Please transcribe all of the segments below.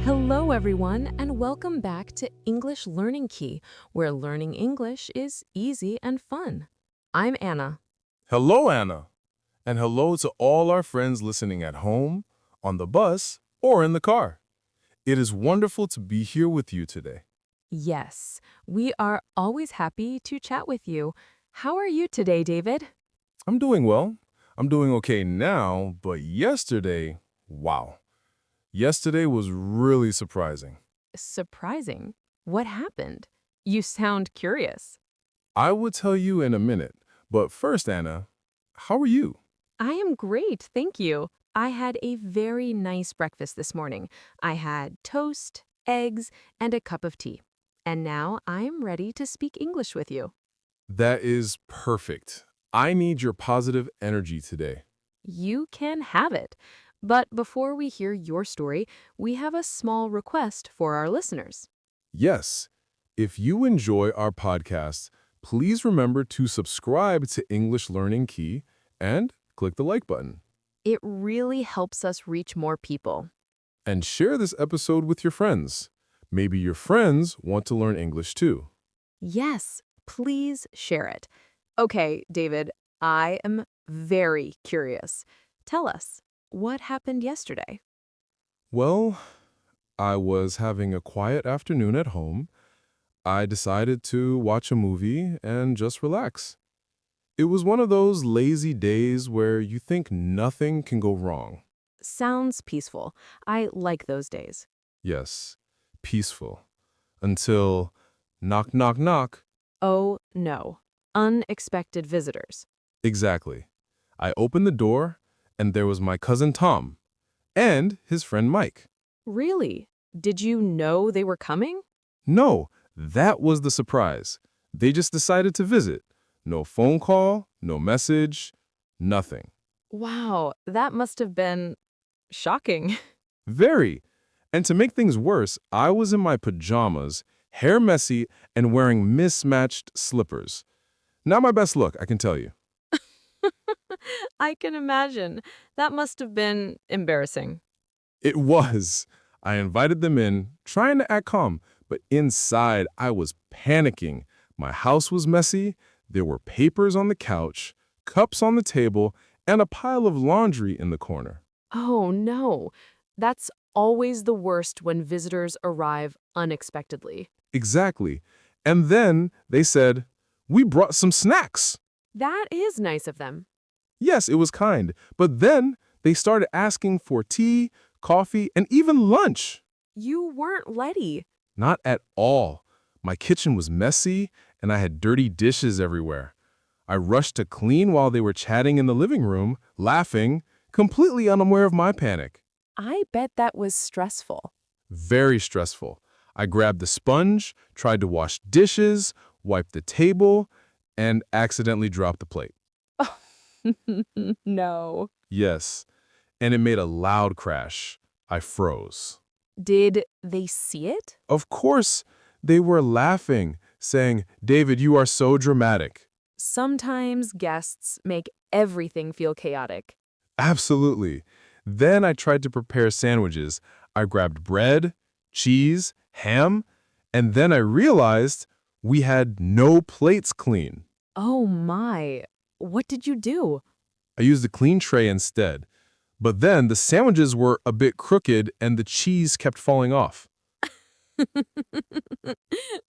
Hello, everyone, and welcome back to English Learning Key, where learning English is easy and fun. I'm Anna. Hello, Anna. And hello to all our friends listening at home, on the bus, or in the car. It is wonderful to be here with you today. Yes, we are always happy to chat with you. How are you today, David? I'm doing well. I'm doing okay now, but yesterday, wow. Yesterday was really surprising. Surprising. What happened? You sound curious. I will tell you in a minute, but first, Anna, how are you? I am great, thank you. I had a very nice breakfast this morning. I had toast, eggs, and a cup of tea. And now I'm ready to speak English with you. That is perfect. I need your positive energy today. You can have it. But before we hear your story, we have a small request for our listeners. Yes, if you enjoy our podcast, please remember to subscribe to English Learning Key and click the like button. It really helps us reach more people. And share this episode with your friends. Maybe your friends want to learn English too. Yes, please share it. Okay, David, I am very curious. Tell us, what happened yesterday? Well, I was having a quiet afternoon at home. I decided to watch a movie and just relax. It was one of those lazy days where you think nothing can go wrong. Sounds peaceful. I like those days. Yes, peaceful. Until knock, knock, knock. Oh, no. Unexpected visitors. Exactly. I opened the door, and there was my cousin Tom and his friend Mike. Really? Did you know they were coming? No, that was the surprise. They just decided to visit. No phone call, no message, nothing. Wow, that must have been shocking. Very. And to make things worse, I was in my pajamas, hair messy, and wearing mismatched slippers. Not my best look, I can tell you. I can imagine. That must have been embarrassing. It was. I invited them in, trying to act calm, but inside I was panicking. My house was messy, there were papers on the couch, cups on the table, and a pile of laundry in the corner. Oh, no. That's always the worst when visitors arrive unexpectedly. Exactly. And then they said, "We brought some snacks." That is nice of them. Yes, it was kind, but then they started asking for tea, coffee, and even lunch. You weren't Letty. Not at all. My kitchen was messy, and I had dirty dishes everywhere. I rushed to clean while they were chatting in the living room, laughing, completely unaware of my panic. I bet that was stressful. Very stressful. I grabbed the sponge, tried to wash dishes, wiped the table, and accidentally dropped the plate. No. Yes, and it made a loud crash. I froze. Did they see it? Of course, they were laughing, saying, "David, you are so dramatic." Sometimes guests make everything feel chaotic. Absolutely. Then I tried to prepare sandwiches. I grabbed bread, cheese, ham, and then I realized we had no plates clean. Oh my. What did you do? I used a clean tray instead. But then the sandwiches were a bit crooked and the cheese kept falling off.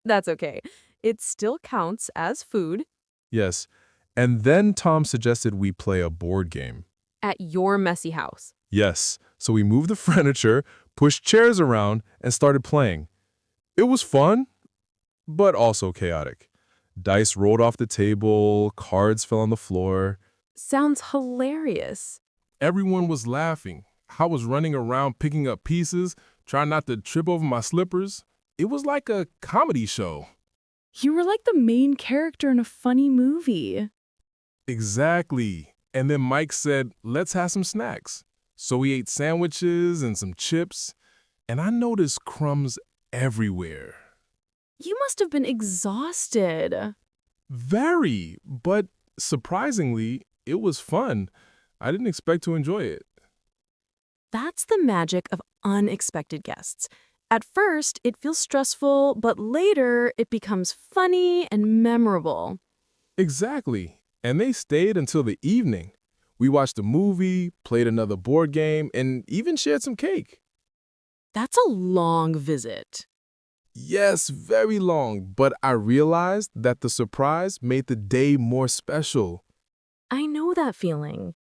That's okay. It still counts as food. Yes. And then Tom suggested we play a board game. At your messy house. Yes. So we moved the furniture, pushed chairs around, and started playing. It was fun, but also chaotic. Dice rolled off the table, cards fell on the floor. Sounds hilarious. Everyone was laughing. I was running around picking up pieces, trying not to trip over my slippers. It was like a comedy show. You were like the main character in a funny movie. Exactly. And then Mike said, "Let's have some snacks." So we ate sandwiches and some chips, and I noticed crumbs everywhere. You must have been exhausted. Very, but Surprisingly, it was fun. I didn't expect to enjoy it. That's the magic of unexpected guests. At first, it feels stressful, but later, it becomes funny and memorable. Exactly. And they stayed until the evening. We watched a movie, played another board game, and even shared some cake. That's a long visit. Yes, very long, but I realized that the surprise made the day more special. I know that feeling.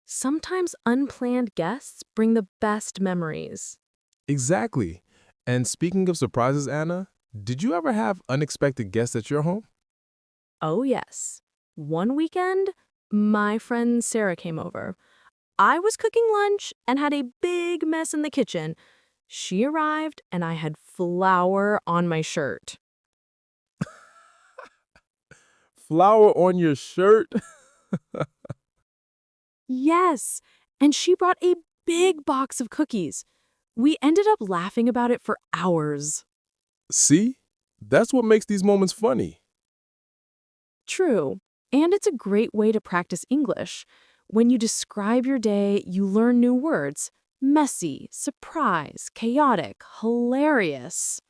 Sometimes unplanned guests bring the best memories. Exactly. And speaking of surprises, Anna, did you ever have unexpected guests at your home? Oh, yes. One weekend, my friend Sarah came over. I was cooking lunch and had a big mess in the kitchen. She arrived and I had flour on my shirt. Flour on your shirt? Yes, and she brought a big box of cookies. We ended up laughing about it for hours. See? That's what makes these moments funny. True, and it's a great way to practice English. When you describe your day, you learn new words. Messy, surprise, chaotic, hilarious.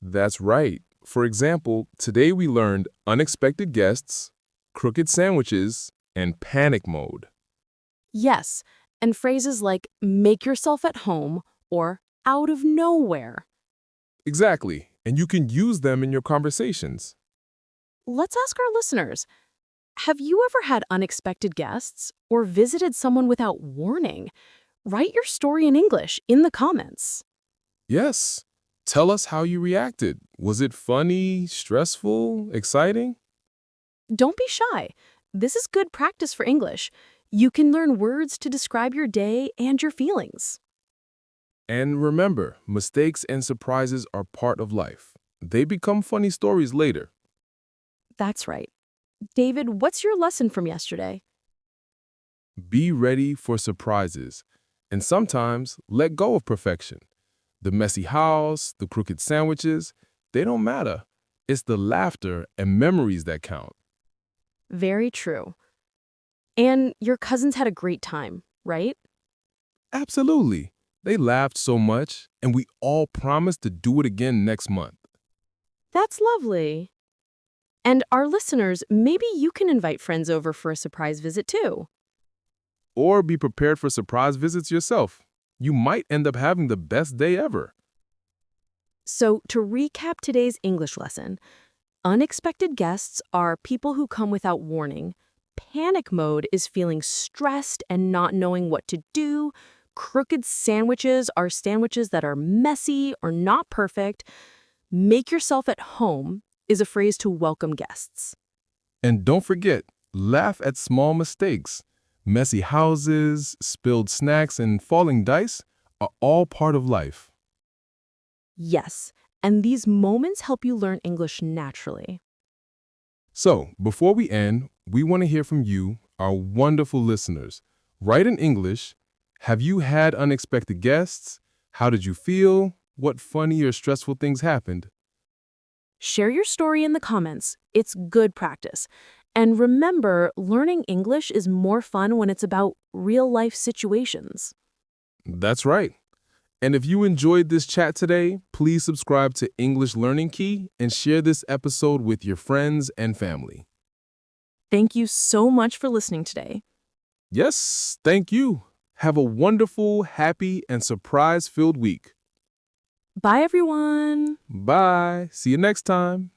That's right. For example, today we learned unexpected guests, crooked sandwiches, and panic mode. Yes, and phrases like make yourself at home or out of nowhere. Exactly. And you can use them in your conversations. Let's ask our listeners, have you ever had unexpected guests or visited someone without warning? Write your story in English in the comments. Yes. Tell us how you reacted. Was it funny, stressful, exciting? Don't be shy. This is good practice for English. You can learn words to describe your day and your feelings. And remember, mistakes and surprises are part of life. They become funny stories later. That's right. David, what's your lesson from yesterday? Be ready for surprises. And sometimes let go of perfection. The messy house, the crooked sandwiches, they don't matter. It's the laughter and memories that count. Very true. And your cousins had a great time, right? Absolutely. They laughed so much, and we all promised to do it again next month. That's lovely. And our listeners, maybe you can invite friends over for a surprise visit too. Or be prepared for surprise visits yourself. You might end up having the best day ever. So, to recap today's English lesson, unexpected guests are people who come without warning. Panic mode is feeling stressed and not knowing what to do. Crooked sandwiches are sandwiches that are messy or not perfect. Make yourself at home is a phrase to welcome guests. And don't forget, laugh at small mistakes. Messy houses, spilled snacks, and falling dice are all part of life. Yes, and these moments help you learn English naturally. So, before we end, we want to hear from you, our wonderful listeners. Write in English. Have you had unexpected guests? How did you feel? What funny or stressful things happened? Share your story in the comments. It's good practice. And remember, learning English is more fun when it's about real-life situations. That's right. And if you enjoyed this chat today, please subscribe to English Learning Key and share this episode with your friends and family. Thank you so much for listening today. Yes, thank you. Have a wonderful, happy, and surprise-filled week. Bye, everyone. Bye. See you next time.